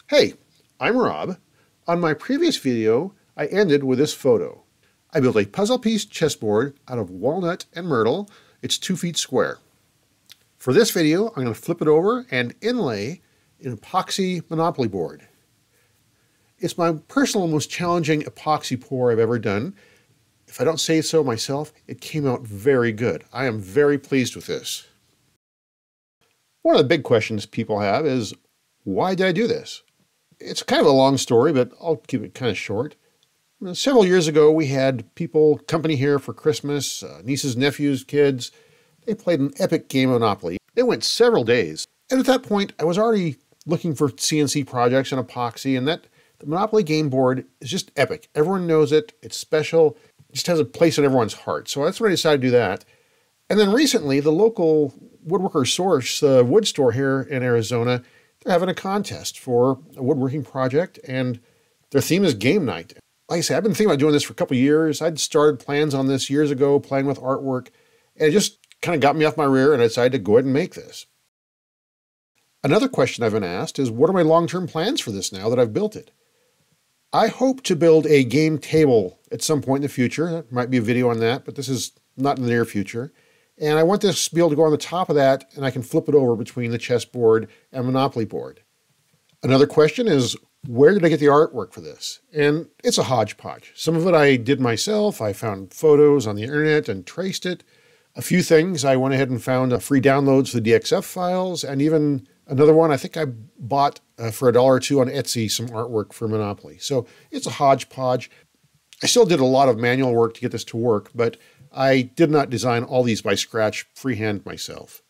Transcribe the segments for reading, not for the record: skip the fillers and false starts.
Hey, I'm Rob. On my previous video, I ended with this photo. I built a puzzle piece chessboard out of walnut and myrtle. It's 2 feet square. For this video, I'm going to flip it over and inlay an epoxy Monopoly board. It's my personal most challenging epoxy pour I've ever done. If I don't say so myself, it came out very good. I am very pleased with this. One of the big questions people have is, why did I do this? It's kind of a long story, but I'll keep it kind of short. Several years ago, we had company here for Christmas, nieces, nephews, kids. They played an epic game of Monopoly. It went several days. And at that point, I was already looking for CNC projects and epoxy, and the Monopoly game board is just epic. Everyone knows it. It's special. It just has a place in everyone's heart. So that's when I decided to do that. And then recently, the local Woodworker Source wood store here in Arizona, they're having a contest for a woodworking project, and their theme is game night. Like I said, I've been thinking about doing this for a couple of years. I'd started plans on this years ago, playing with artwork, and it just kind of got me off my rear, and I decided to go ahead and make this. Another question I've been asked is, what are my long-term plans for this now that I've built it? I hope to build a game table at some point in the future. There might be a video on that, but this is not in the near future. And I want this to be able to go on the top of that, and I can flip it over between the chessboard and Monopoly board. Another question is, where did I get the artwork for this? And it's a hodgepodge. Some of it I did myself. I found photos on the internet and traced it. A few things I went ahead and found free downloads for the DXF files, and even another one I think I bought for $1 or $2 on Etsy, some artwork for Monopoly. So it's a hodgepodge. I still did a lot of manual work to get this to work, but I did not design all these by scratch freehand myself.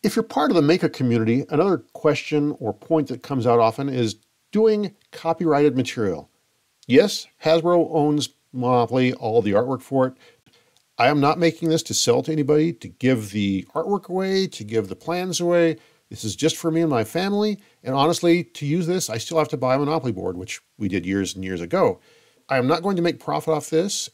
If you're part of the maker community, another question or point that comes out often is doing copyrighted material. Yes, Hasbro owns Monopoly, all the artwork for it. I am not making this to sell to anybody, to give the artwork away, to give the plans away. This is just for me and my family. And honestly, to use this, I still have to buy a Monopoly board, which we did years and years ago. I am not going to make profit off this.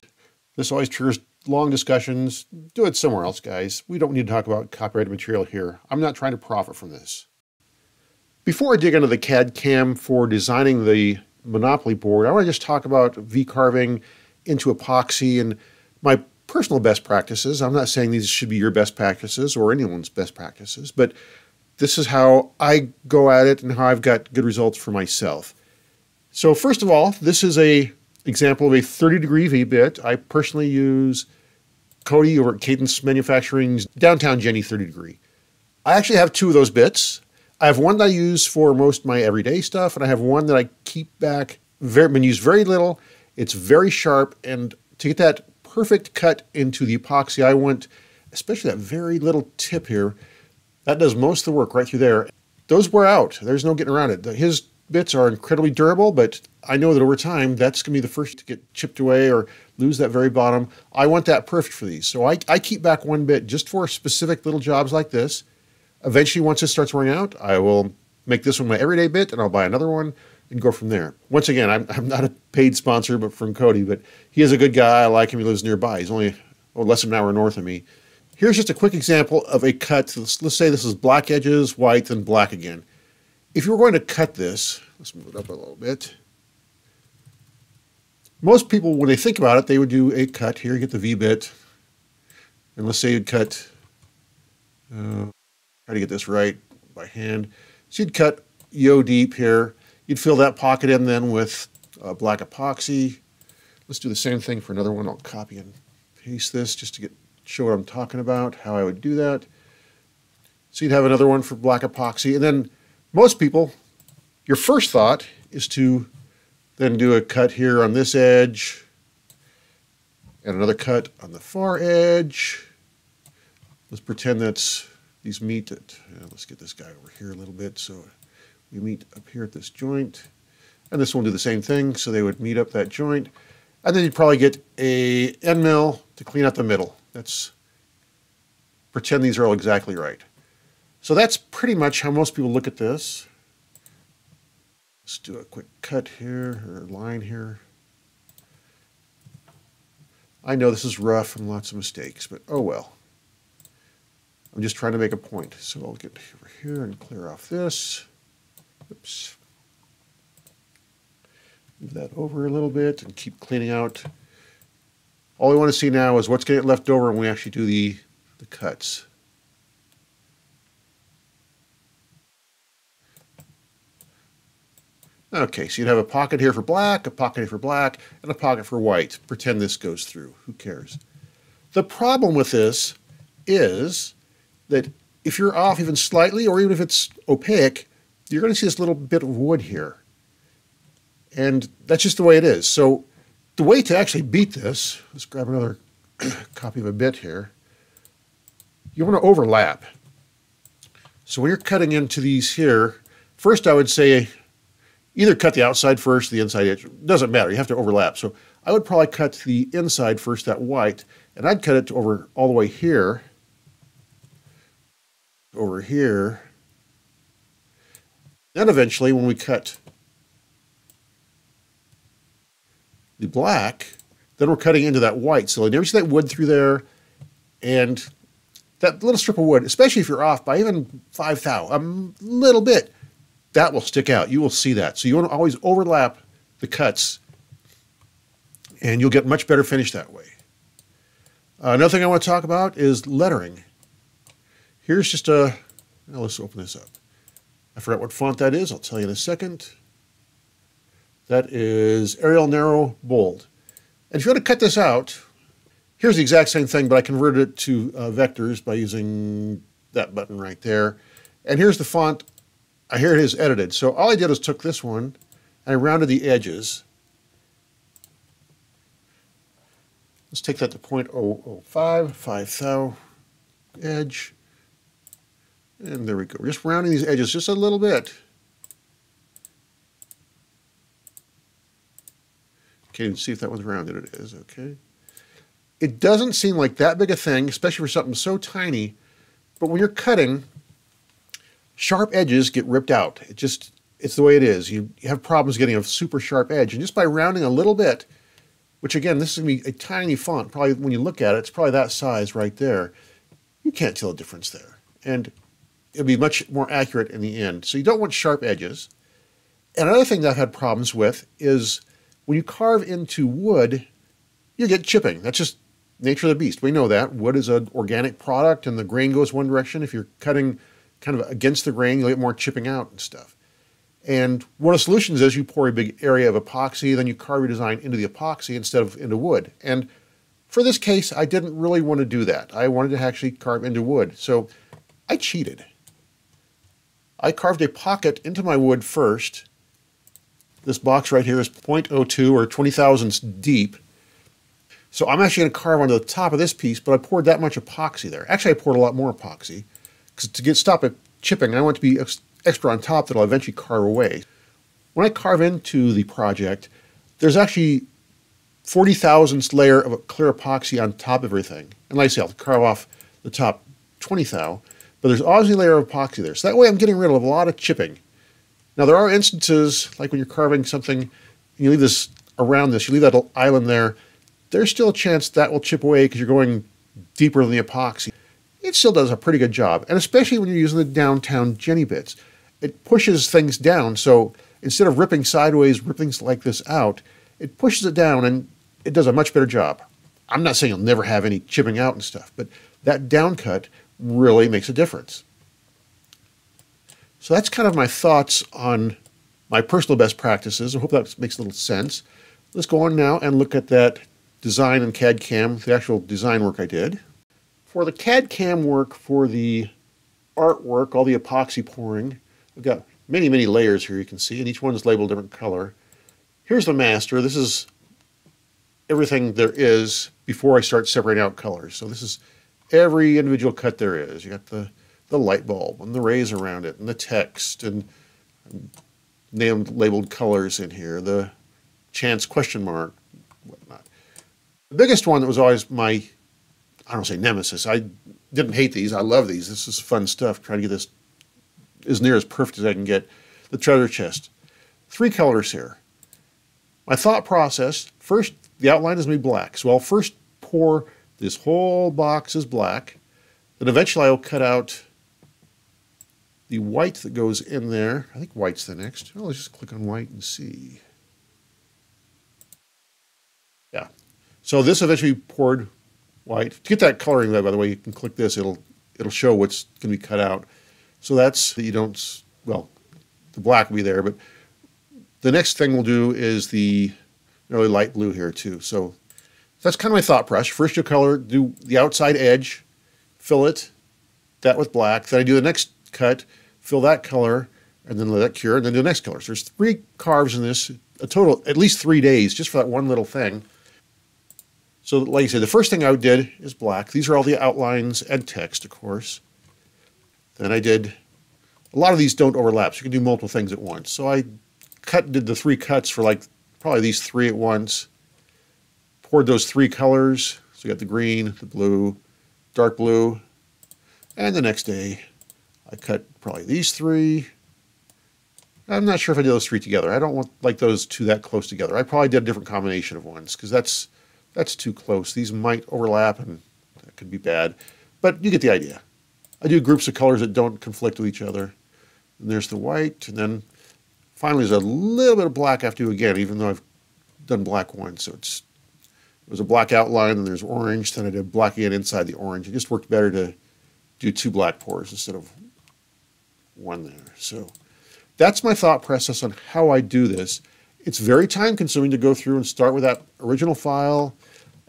This always triggers long discussions. Do it somewhere else, guys. We don't need to talk about copyrighted material here. I'm not trying to profit from this. Before I dig into the CAD CAM for designing the Monopoly board, I want to just talk about V-carving into epoxy and my personal best practices. I'm not saying these should be your best practices or anyone's best practices, but this is how I go at it and how I've got good results for myself. So first of all, this is an example of a 30-degree V-bit. I personally use Cody over at Cadence Manufacturing's Downtown Jenny 30-degree. I actually have 2 of those bits. I have one that I use for most of my everyday stuff, and I have one that I keep back, been used very little. It's very sharp, and to get that perfect cut into the epoxy, I want, especially that very little tip here, that does most of the work right through there. Those wear out. There's no getting around it. His bits are incredibly durable, but I know that over time, that's going to be the first to get chipped away or lose that very bottom. I want that perfect for these. So I keep back 1 bit just for specific little jobs like this. Eventually, once this starts wearing out, I will make this one my everyday bit, and I'll buy another one and go from there. Once again, I'm not a paid sponsor but from Cody, but he is a good guy. I like him. He lives nearby. He's only less than an hour north of me. Here's just a quick example of a cut. Let's say this is black edges, white, then black again. If you were going to cut this, let's move it up a little bit. Most people, when they think about it, they would do a cut here, get the V-bit, and let's say you'd cut, try to get this right by hand. So you'd cut deep here. You'd fill that pocket in then with black epoxy. Let's do the same thing for another one. I'll copy and paste this just to show what I'm talking about, how I would do that. So you'd have another one for black epoxy, and then most people, your first thought is to then do a cut here on this edge and another cut on the far edge. Let's pretend these meet at, let's get this guy over here a little bit. So we meet up here at this joint, and this one will do the same thing. So they would meet up that joint, and then you'd probably get a end mill to clean out the middle. Pretend these are all exactly right. So that's pretty much how most people look at this. Let's do a quick cut here, or line here. I know this is rough and lots of mistakes, but oh well. I'm just trying to make a point. So I'll get over here and clear off this. Oops. move that over a little bit and keep cleaning out. All we want to see now is what's getting left over when we actually do the cuts. Okay, so you'd have a pocket here for black, a pocket here for black, and a pocket for white. Pretend this goes through. Who cares? The problem with this is that if you're off even slightly, or even if it's opaque, you're going to see this little bit of wood here. And that's just the way it is. So the way to actually beat this, let's grab another copy of a bit here. You want to overlap. So when you're cutting into these here, first I would say either cut the outside first, the inside edge. It doesn't matter. You have to overlap. So I would probably cut the inside first, that white, and I'd cut it over all the way here, over here. Then eventually, when we cut the black, then we're cutting into that white. So you never see that wood through there, and that little strip of wood, especially if you're off by even 5 thou, a little bit, that will stick out. You will see that. So you want to always overlap the cuts, and you'll get much better finish that way. Another thing I want to talk about is lettering. Here's just a, now let's open this up. I forgot what font that is. I'll tell you in a second. That is Arial Narrow Bold. And if you want to cut this out, here's the exact same thing, but I converted it to vectors by using that button right there. And here's the font. Here it is edited. So all I did was took this one and I rounded the edges. Let's take that to 0.005, 5 thou edge. And there we go. We're just rounding these edges just a little bit. Can't even see if that one's rounded. It is, okay. It doesn't seem like that big a thing, especially for something so tiny, but when you're cutting, sharp edges get ripped out. It's the way it is. You have problems getting a super sharp edge, and just by rounding a little bit, which again, this is going to be a tiny font, probably when you look at it, it's probably that size right there, you can't tell a difference there. And it'll be much more accurate in the end. So you don't want sharp edges. And another thing that I've had problems with is when you carve into wood, you get chipping. That's just nature of the beast. We know that. Wood is an organic product and the grain goes one direction. If you're cutting kind of against the grain, you'll get more chipping out and stuff. And one of the solutions is you pour a big area of epoxy, then you carve your design into the epoxy instead of into wood. And for this case, I didn't really want to do that. I wanted to actually carve into wood. So I cheated. I carved a pocket into my wood first. This box right here is 0.02 or 20 thousandths deep. So I'm actually going to carve onto the top of this piece, but I poured that much epoxy there. Actually, I poured a lot more epoxy because to stop it chipping, I want it to be extra on top that I'll eventually carve away. When I carve into the project, there's actually 40 thousandths layer of a clear epoxy on top of everything. And like I say, I'll carve off the top 20 thou, but there's always a layer of epoxy there. So that way I'm getting rid of a lot of chipping. Now there are instances, like when you're carving something, and you leave this around this, you leave that island there, there's still a chance that will chip away because you're going deeper than the epoxy. It still does a pretty good job, and especially when you're using the downtown Jenny bits. It pushes things down, so instead of ripping sideways, ripping like this out, it pushes it down and it does a much better job. I'm not saying you'll never have any chipping out and stuff, but that down cut really makes a difference. So that's kind of my thoughts on my personal best practices. I hope that makes a little sense. Let's go on now and look at that design in CAD-CAM, the actual design work I did. For the CAD-CAM work, for the artwork, all the epoxy pouring, I've got many, many layers here you can see, and each one is labeled a different color. Here's the master. This is everything there is before I start separating out colors. So this is every individual cut there is. You got the light bulb and the rays around it and the text and named labeled colors in here, the chance question mark, whatnot. The biggest one that was always my, I don't say nemesis. I didn't hate these. I love these. This is fun stuff. Trying to get this as near as perfect as I can get. The treasure chest. 3 colors here. My thought process, first, the outline is going to be black. So I'll first pour this whole box as black. Then eventually I'll cut out the white that goes in there. I think white's the next. Oh, let's just click on white and see. So this eventually poured white. To get that coloring, by the way, you can click this. It'll show what's going to be cut out. So that's, you don't, well, the black will be there, but the next thing we'll do is the really light blue here too. So that's kind of my thought process. First you'll color, do the outside edge, fill it, that with black. Then I do the next cut, fill that color, and then let that cure, and then do the next color. So there's 3 carves in this, a total, at least 3 days, just for that one little thing. So like I said, the first thing I did is black. These are all the outlines and text, of course. Then I did, a lot of these don't overlap, so you can do multiple things at once. So I did the 3 cuts for like probably these 3 at once. Poured those 3 colors. So you got the green, the blue, dark blue. And the next day, I cut probably these 3. I'm not sure if I did those 3 together. I don't want like those 2 that close together. I probably did a different combination of ones because that's too close. These might overlap and that could be bad. But you get the idea. I do groups of colors that don't conflict with each other. And there's the white, and then finally there's a little bit of black I have to do again, even though I've done black once. So it was a black outline, and there's orange, then I did black again inside the orange. It just worked better to do 2 black pours instead of 1 there. So that's my thought process on how I do this. It's very time consuming to go through and start with that original file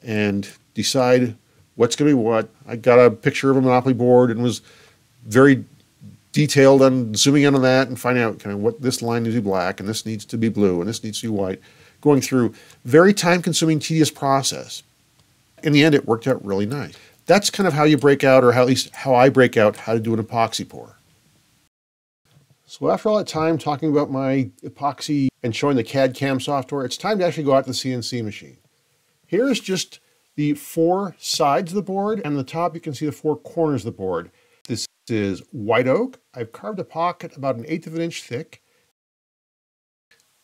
and decide what's going to be what. I got a picture of a Monopoly board and was very detailed on zooming in on that and finding out kind of what this line needs to be black and this needs to be blue and this needs to be white. Going through very time consuming, tedious process. In the end, it worked out really nice. That's kind of how you break out, or at least how I break out how to do an epoxy pour. So after all that time talking about my epoxy and showing the CAD/CAM software, it's time to actually go out to the CNC machine. Here's just the 4 sides of the board, and on the top you can see the 4 corners of the board. This is white oak. I've carved a pocket about 1/8 of an inch thick.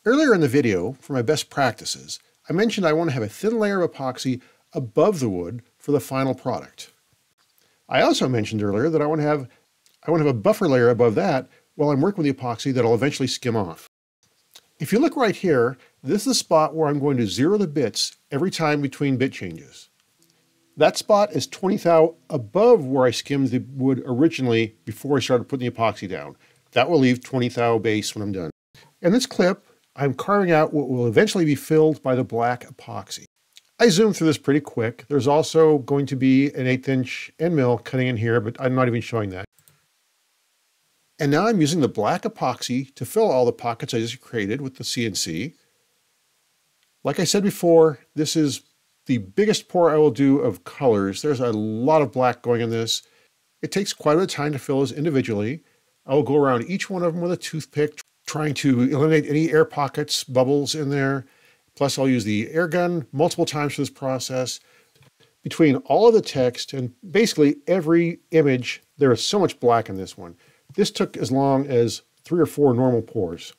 Earlier in the video, for my best practices, I mentioned I want to have a thin layer of epoxy above the wood for the final product. I also mentioned earlier that I want to have a buffer layer above that while I'm working with the epoxy that'll eventually skim off. If you look right here, this is the spot where I'm going to zero the bits every time between bit changes. That spot is 20 thou above where I skimmed the wood originally before I started putting the epoxy down. That will leave 20 thou base when I'm done. In this clip, I'm carving out what will eventually be filled by the black epoxy. I zoomed through this pretty quick. There's also going to be an 1/8 inch end mill cutting in here, but I'm not even showing that. And now I'm using the black epoxy to fill all the pockets I just created with the CNC. Like I said before, this is the biggest pour I will do of colors. There's a lot of black going in this. It takes quite a bit of time to fill those individually. I will go around each one of them with a toothpick, trying to eliminate any air pockets, bubbles in there. Plus I'll use the air gun multiple times for this process. Between all of the text and basically every image, there is so much black in this one. This took as long as 3 or 4 normal pours.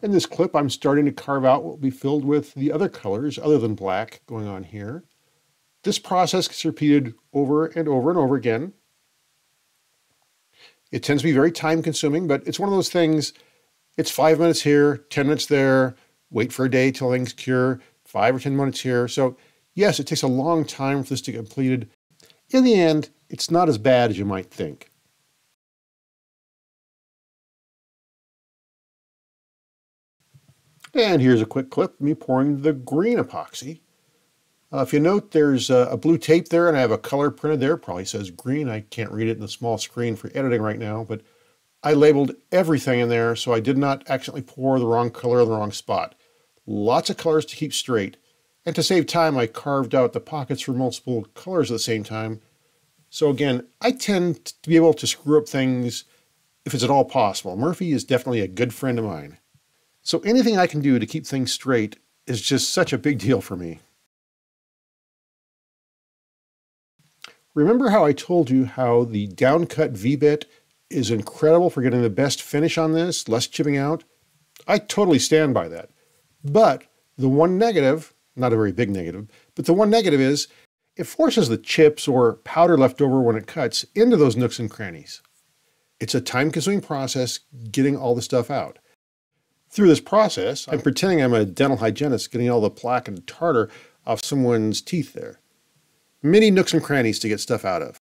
In this clip, I'm starting to carve out what will be filled with the other colors other than black going on here. This process gets repeated over and over and over again. It tends to be very time consuming, but it's one of those things, it's 5 minutes here, 10 minutes there, wait for a day till things cure, 5 or 10 minutes here. So yes, it takes a long time for this to get completed. In the end, it's not as bad as you might think. And here's a quick clip of me pouring the green epoxy. If you note, there's a blue tape there, and I have a color printed there. Probably says green. I can't read it in the small screen for editing right now, but I labeled everything in there so I did not accidentally pour the wrong color in the wrong spot. Lots of colors to keep straight. And to save time, I carved out the pockets for multiple colors at the same time. So again, I tend to be able to screw up things if it's at all possible. Murphy is definitely a good friend of mine. So anything I can do to keep things straight is just such a big deal for me. Remember how I told you how the downcut V-bit is incredible for getting the best finish on this, less chipping out? I totally stand by that. But the one negative, not a very big negative, but the one negative is it forces the chips or powder left over when it cuts into those nooks and crannies. It's a time-consuming process getting all the stuff out. Through this process, I'm pretending I'm a dental hygienist getting all the plaque and tartar off someone's teeth there. Many nooks and crannies to get stuff out of.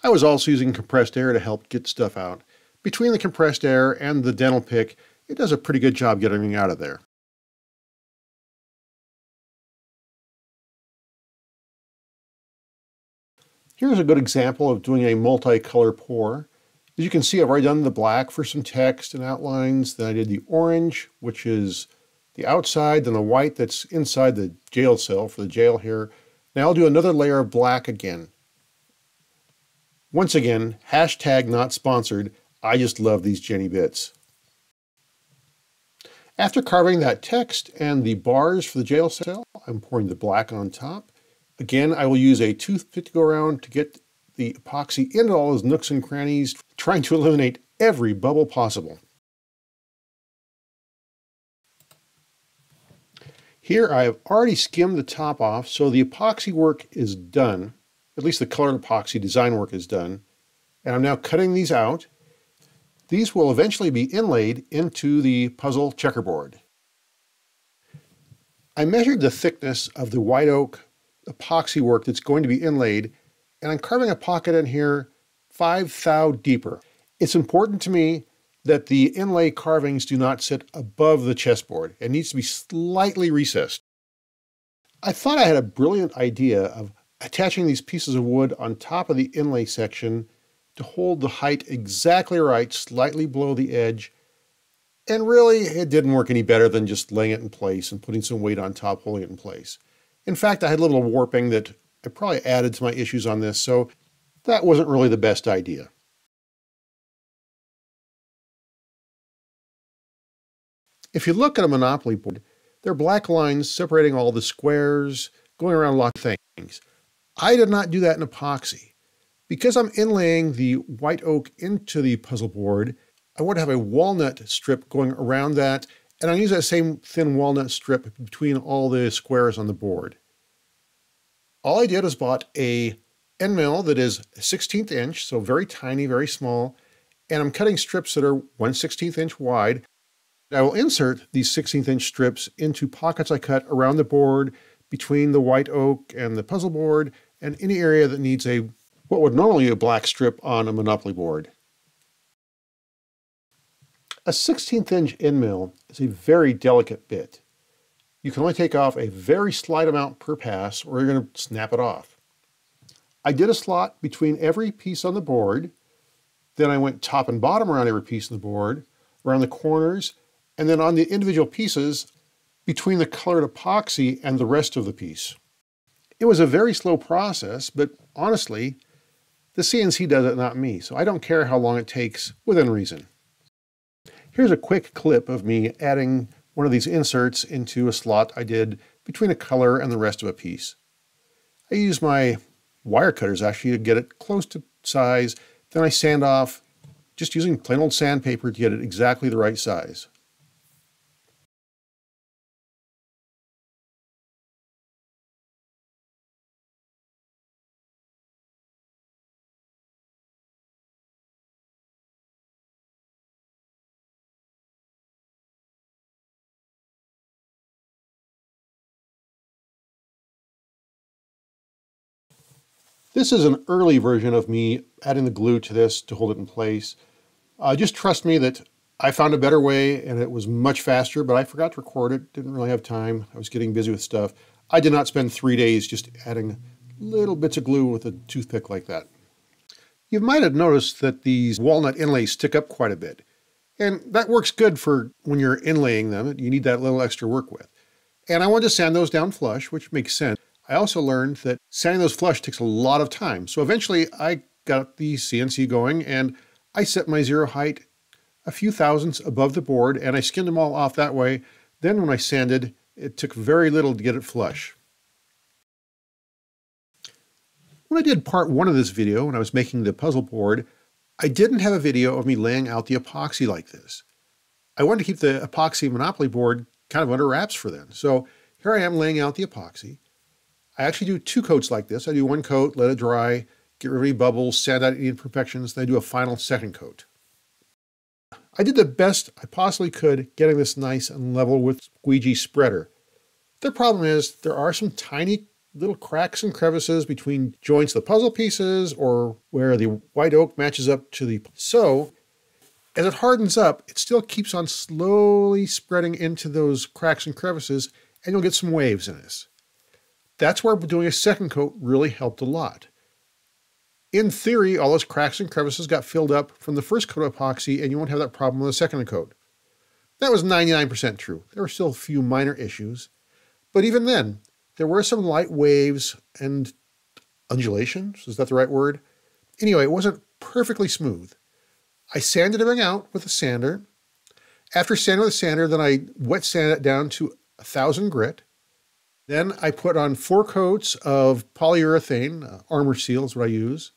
I was also using compressed air to help get stuff out. Between the compressed air and the dental pick, it does a pretty good job getting everything out of there. Here's a good example of doing a multicolor pour. As you can see, I've already done the black for some text and outlines. Then I did the orange, which is the outside, then the white that's inside the jail cell for the jail here. Now I'll do another layer of black again. Once again, hashtag not sponsored. I just love these Jenny bits. After carving that text and the bars for the jail cell, I'm pouring the black on top. Again, I will use a toothpick to go around to get the epoxy into all those nooks and crannies, trying to eliminate every bubble possible. Here I have already skimmed the top off, so the epoxy work is done. At least the colored epoxy design work is done. And I'm now cutting these out. These will eventually be inlaid into the puzzle checkerboard. I measured the thickness of the white oak epoxy work that's going to be inlaid, and I'm carving a pocket in here 5 thou deeper. It's important to me that the inlay carvings do not sit above the chessboard. It needs to be slightly recessed. I thought I had a brilliant idea of attaching these pieces of wood on top of the inlay section to hold the height exactly right, slightly below the edge. And really, it didn't work any better than just laying it in place and putting some weight on top, holding it in place. In fact, I had a little warping that I probably added to my issues on this, so that wasn't really the best idea. If you look at a Monopoly board, there are black lines separating all the squares, going around lots of things. I did not do that in epoxy. Because I'm inlaying the white oak into the puzzle board, I want to have a walnut strip going around that, and I'll use that same thin walnut strip between all the squares on the board. All I did was bought a end mill that is a 1/16 inch, so very tiny, very small, and I'm cutting strips that are 1/16 inch wide. I will insert these 1/16 inch strips into pockets I cut around the board, between the white oak and the puzzle board, and any area that needs what would normally be a black strip on a Monopoly board. A 1/16 inch end mill is a very delicate bit. You can only take off a very slight amount per pass, or you're going to snap it off. I did a slot between every piece on the board, then I went top and bottom around every piece on the board, around the corners, and then on the individual pieces between the colored epoxy and the rest of the piece. It was a very slow process, but honestly, the CNC does it, not me, so I don't care how long it takes within reason. Here's a quick clip of me adding one of these inserts into a slot I did between a color and the rest of a piece. I use my wire cutters actually to get it close to size, then I sand off just using plain old sandpaper to get it exactly the right size. This is an early version of me adding the glue to this to hold it in place. Just trust me that I found a better way and it was much faster, but I forgot to record it, didn't really have time. I was getting busy with stuff. I did not spend 3 days just adding little bits of glue with a toothpick like that. You might have noticed that these walnut inlays stick up quite a bit. And that works good for when you're inlaying them. You need that little extra work with. And I wanted to sand those down flush, which makes sense. I also learned that sanding those flush takes a lot of time. So eventually I got the CNC going and I set my zero height a few thousandths above the board and I skinned them all off that way. Then when I sanded, it took very little to get it flush. When I did part 1 of this video, when I was making the puzzle board, I didn't have a video of me laying out the epoxy like this. I wanted to keep the epoxy Monopoly board kind of under wraps for then. So here I am laying out the epoxy. I actually do 2 coats like this. I do 1 coat, let it dry, get rid of any bubbles, sand out any imperfections, then I do a final 2nd coat. I did the best I possibly could getting this nice and level with squeegee spreader. The problem is there are some tiny little cracks and crevices between joints of the puzzle pieces or where the white oak matches up to the... So, as it hardens up, it still keeps on slowly spreading into those cracks and crevices, and you'll get some waves in this. That's where doing a second coat really helped a lot. In theory, all those cracks and crevices got filled up from the first coat of epoxy, and you won't have that problem with the second coat. That was 99% true. There were still a few minor issues, but even then, there were some light waves and undulations. Is that the right word? Anyway, it wasn't perfectly smooth. I sanded everything out with a sander. After sanding with a sander, then I wet sanded it down to 1000 grit. Then I put on 4 coats of polyurethane, Armor Seal is what I use.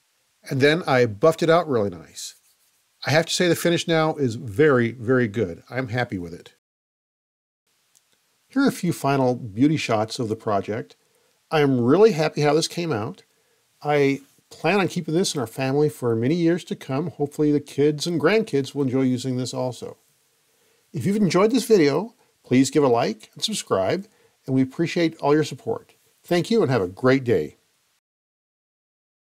And then I buffed it out really nice. I have to say the finish now is very, very good. I'm happy with it. Here are a few final beauty shots of the project. I am really happy how this came out. I plan on keeping this in our family for many years to come. Hopefully the kids and grandkids will enjoy using this also. If you've enjoyed this video, please give a like and subscribe, and we appreciate all your support. Thank you and have a great day.